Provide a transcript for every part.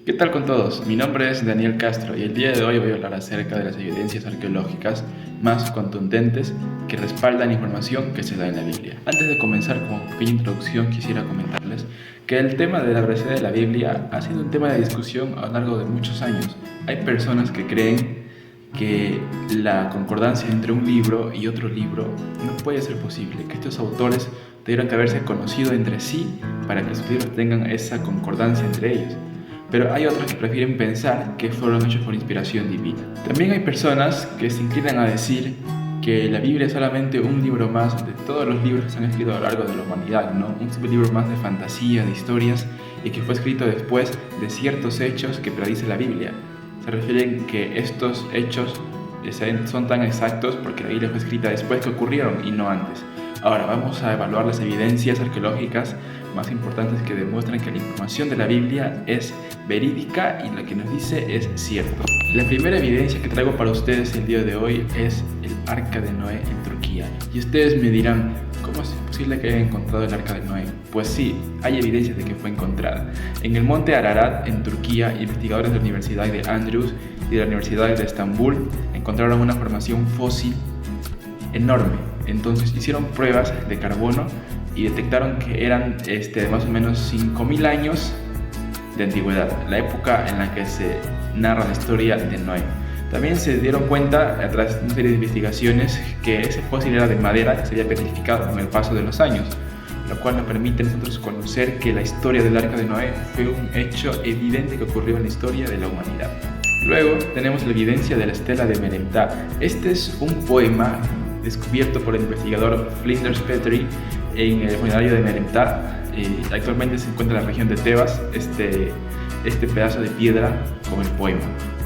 ¿Qué tal con todos? Mi nombre es Daniel Castro y el día de hoy voy a hablar acerca de las evidencias arqueológicas más contundentes que respaldan información que se da en la Biblia. Antes de comenzar como pequeña introducción quisiera comentarles que el tema de la veracidad de la Biblia ha sido un tema de discusión a lo largo de muchos años. Hay personas que creen que la concordancia entre un libro y otro libro no puede ser posible, que estos autores tuvieron que haberse conocido entre sí para que los libros tengan esa concordancia entre ellos. Pero hay otros que prefieren pensar que fueron hechos por inspiración divina. También hay personas que se inclinan a decir que la Biblia es solamente un libro más de todos los libros que se han escrito a lo largo de la humanidad, ¿no? Un simple libro más de fantasía, de historias, y que fue escrito después de ciertos hechos que predice la Biblia. Se refieren que estos hechos son tan exactos porque la Biblia fue escrita después que ocurrieron y no antes. Ahora vamos a evaluar las evidencias arqueológicas más importantes que demuestran que la información de la Biblia es verídica y lo que nos dice es cierto. La primera evidencia que traigo para ustedes el día de hoy es el Arca de Noé en Turquía. Y ustedes me dirán, ¿cómo es posible que hayan encontrado el Arca de Noé? Pues sí, hay evidencias de que fue encontrada. En el monte Ararat, en Turquía, investigadores de la Universidad de Andrews y de la Universidad de Estambul encontraron una formación fósil enorme. Entonces hicieron pruebas de carbono y detectaron que eran más o menos 5000 años de antigüedad, la época en la que se narra la historia de Noé. También se dieron cuenta, a través de una serie de investigaciones, que ese fósil era de madera que se había petrificado con el paso de los años, lo cual nos permite a nosotros conocer que la historia del Arca de Noé fue un hecho evidente que ocurrió en la historia de la humanidad. Luego tenemos la evidencia de la estela de Merenptah. Este es un poema descubierto por el investigador Flinders Petrie en el funerario de Merenptah. Actualmente se encuentra en la región de Tebas este pedazo de piedra con el poema.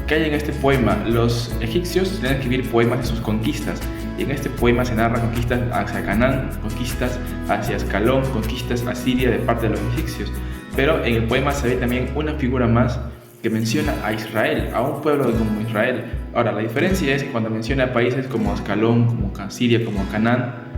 ¿Qué hay en este poema? Los egipcios suelen escribir poemas de sus conquistas, y en este poema se narran conquistas hacia Canaán, conquistas hacia Ascalón, conquistas a Siria de parte de los egipcios. Pero en el poema se ve también una figura más que menciona a Israel, a un pueblo como Israel. Ahora, la diferencia es que cuando menciona países como Ascalón, como Siria, como Canaán,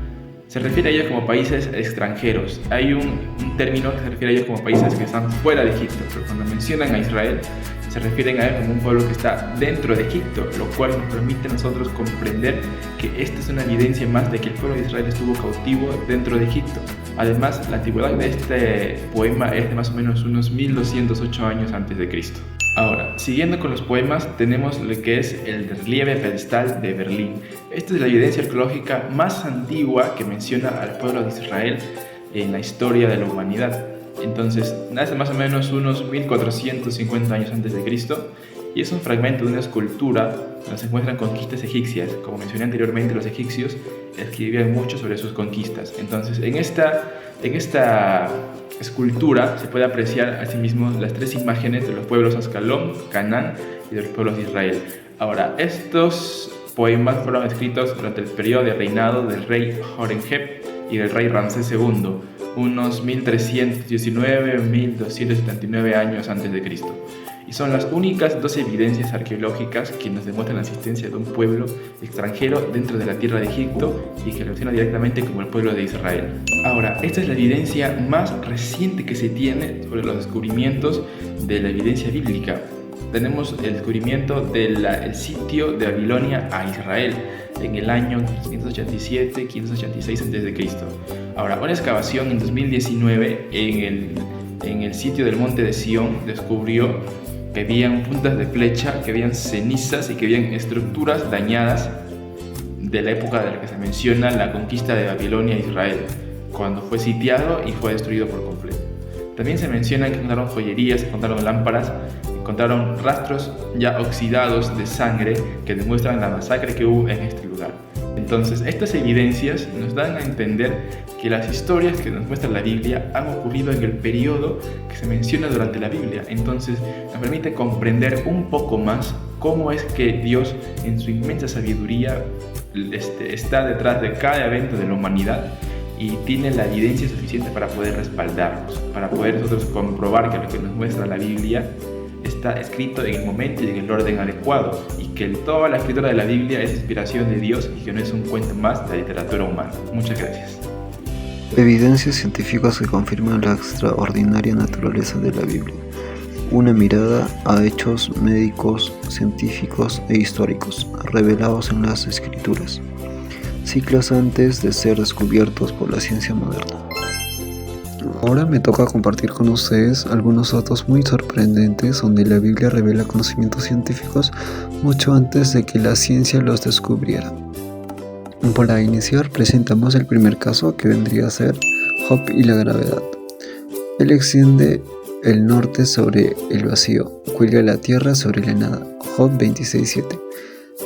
se refiere a ellos como países extranjeros. Hay un término que se refiere a ellos como países que están fuera de Egipto, pero cuando mencionan a Israel, se refieren a él como un pueblo que está dentro de Egipto, lo cual nos permite a nosotros comprender que esta es una evidencia más de que el pueblo de Israel estuvo cautivo dentro de Egipto. Además, la antigüedad de este poema es de más o menos unos 1208 años antes de Cristo. Ahora, siguiendo con los poemas, tenemos lo que es el relieve pedestal de Berlín. Esta es la evidencia arqueológica más antigua que menciona al pueblo de Israel en la historia de la humanidad. Entonces, nace más o menos unos 1450 años antes de Cristo, y es un fragmento de una escultura donde se encuentran conquistas egipcias. Como mencioné anteriormente, los egipcios escribían mucho sobre sus conquistas. Entonces, en esta escultura se puede apreciar asimismo las tres imágenes de los pueblos Ascalón, Canaán y de los pueblos de Israel. Ahora, estos poemas fueron escritos durante el periodo de reinado del rey Horemheb y del rey Ramsés II, unos 1319-1279 años antes de Cristo. Y son las únicas dos evidencias arqueológicas que nos demuestran la existencia de un pueblo extranjero dentro de la tierra de Egipto y que lo menciona directamente como el pueblo de Israel. Ahora, esta es la evidencia más reciente que se tiene sobre los descubrimientos de la evidencia bíblica. Tenemos el descubrimiento del sitio de Babilonia a Israel en el año 587-586 a.C. Ahora, una excavación en 2019 en el sitio del monte de Sión descubrió que habían puntas de flecha, que habían cenizas y que habían estructuras dañadas de la época de la que se menciona la conquista de Babilonia a Israel, cuando fue sitiado y fue destruido por completo. También se menciona que encontraron joyerías, encontraron lámparas, encontraron rastros ya oxidados de sangre que demuestran la masacre que hubo en este lugar. Entonces, estas evidencias nos dan a entender que las historias que nos muestra la Biblia han ocurrido en el periodo que se menciona durante la Biblia. Entonces, nos permite comprender un poco más cómo es que Dios, en su inmensa sabiduría, está detrás de cada evento de la humanidad y tiene la evidencia suficiente para poder respaldarnos, para poder nosotros comprobar que lo que nos muestra la Biblia está escrito en el momento y en el orden adecuado, y que toda la escritura de la Biblia es inspiración de Dios y que no es un cuento más de la literatura humana. Muchas gracias. Evidencias científicas que confirman la extraordinaria naturaleza de la Biblia. una mirada a hechos médicos, científicos e históricos revelados en las escrituras, siglos antes de ser descubiertos por la ciencia moderna. Ahora me toca compartir con ustedes algunos datos muy sorprendentes donde la Biblia revela conocimientos científicos mucho antes de que la ciencia los descubriera. Para iniciar presentamos el primer caso, que vendría a ser Job y la gravedad. Él extiende el norte sobre el vacío, cuelga la tierra sobre la nada. Job 26:7.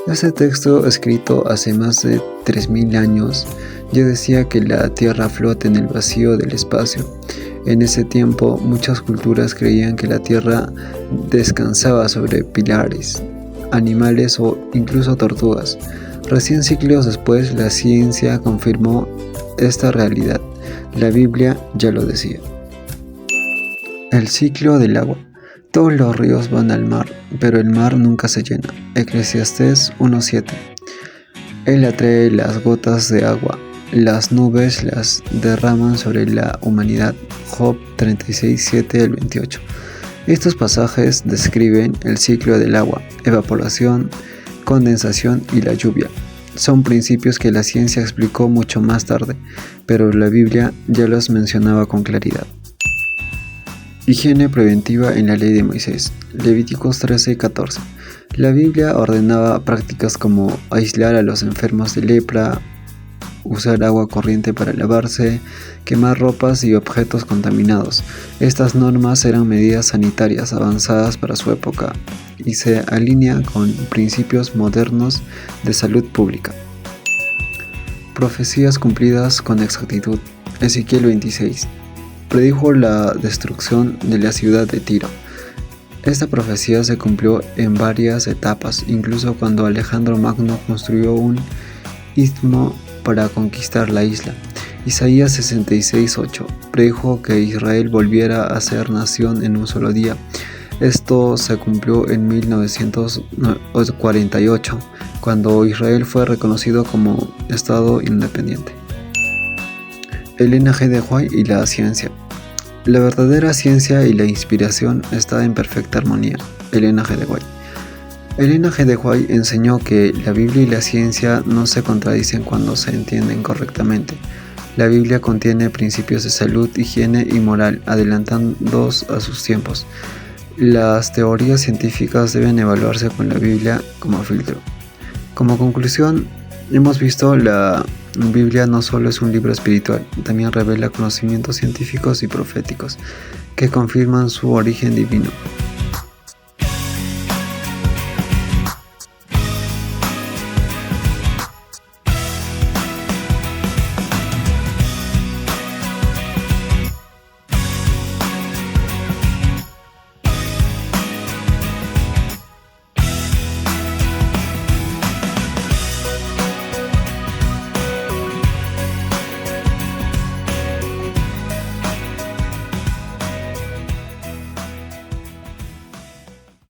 Este texto, escrito hace más de 3000 años, ya decía que la tierra flota en el vacío del espacio. En ese tiempo, muchas culturas creían que la tierra descansaba sobre pilares, animales o incluso tortugas. Recién siglos después, la ciencia confirmó esta realidad. La Biblia ya lo decía. El ciclo del agua. Todos los ríos van al mar, pero el mar nunca se llena. Eclesiastés 1:7. Él atrae las gotas de agua, las nubes las derraman sobre la humanidad. Job 36:7-28. Estos pasajes describen el ciclo del agua, evaporación, condensación y la lluvia. Son principios que la ciencia explicó mucho más tarde, pero la Biblia ya los mencionaba con claridad. Higiene preventiva en la ley de Moisés. Levíticos 13:14. La Biblia ordenaba prácticas como aislar a los enfermos de lepra, usar agua corriente para lavarse, quemar ropas y objetos contaminados. Estas normas eran medidas sanitarias avanzadas para su época y se alinean con principios modernos de salud pública. Profecías cumplidas con exactitud. Ezequiel 26. Predijo la destrucción de la ciudad de Tiro. Esta profecía se cumplió en varias etapas, incluso cuando Alejandro Magno construyó un istmo para conquistar la isla. Isaías 66:8 predijo que Israel volviera a ser nación en un solo día. Esto se cumplió en 1948, cuando Israel fue reconocido como Estado independiente. Elena G. de White y la ciencia. La verdadera ciencia y la inspiración están en perfecta armonía. Elena G. de White. Elena G. de White enseñó que la Biblia y la ciencia no se contradicen cuando se entienden correctamente. La Biblia contiene principios de salud, higiene y moral, adelantándose a sus tiempos. Las teorías científicas deben evaluarse con la Biblia como filtro. Como conclusión, hemos visto la Biblia no solo es un libro espiritual, también revela conocimientos científicos y proféticos que confirman su origen divino.